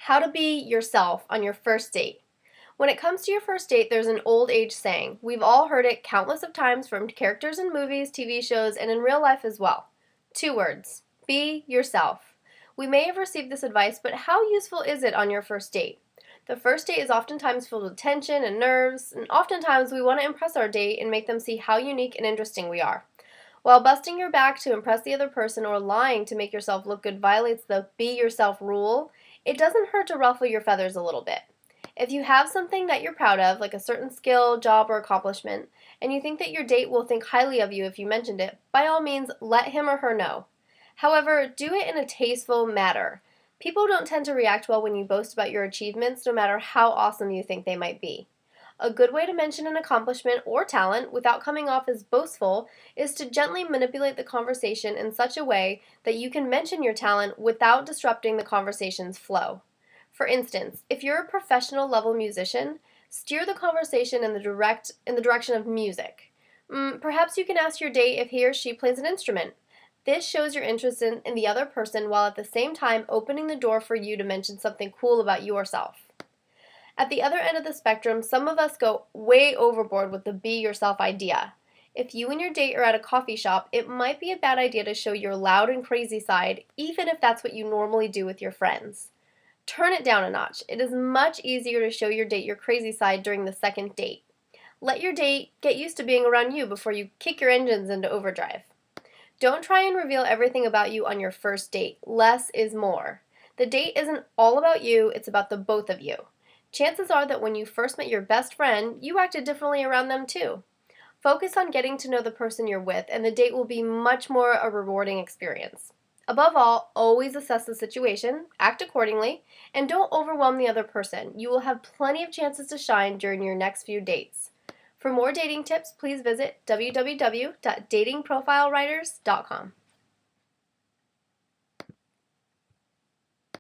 How to be yourself on your first date. When it comes to your first date, there's an old age saying. We've all heard it countless of times from characters in movies, TV shows, and in real life as well. Two words. Be yourself. We may have received this advice, but how useful is it on your first date? The first date is oftentimes filled with tension and nerves, and oftentimes we want to impress our date and make them see how unique and interesting we are. While busting your back to impress the other person or lying to make yourself look good violates the be yourself rule, it doesn't hurt to ruffle your feathers a little bit. If you have something that you're proud of, like a certain skill, job, or accomplishment, and you think that your date will think highly of you if you mentioned it, by all means, let him or her know. However, do it in a tasteful manner. People don't tend to react well when you boast about your achievements, no matter how awesome you think they might be. A good way to mention an accomplishment or talent without coming off as boastful is to gently manipulate the conversation in such a way that you can mention your talent without disrupting the conversation's flow. For instance, if you're a professional level musician, steer the conversation in the direction of music. Perhaps you can ask your date if he or she plays an instrument. This shows your interest in the other person while at the same time opening the door for you to mention something cool about yourself. At the other end of the spectrum, some of us go way overboard with the be yourself idea. If you and your date are at a coffee shop, it might be a bad idea to show your loud and crazy side, even if that's what you normally do with your friends. Turn it down a notch. It is much easier to show your date your crazy side during the second date. Let your date get used to being around you before you kick your engines into overdrive. Don't try and reveal everything about you on your first date. Less is more. The date isn't all about you, it's about the both of you. Chances are that when you first met your best friend, you acted differently around them too. Focus on getting to know the person you're with, and the date will be much more a rewarding experience. Above all, always assess the situation, act accordingly, and don't overwhelm the other person. You will have plenty of chances to shine during your next few dates. For more dating tips, please visit www.datingprofilewriters.com.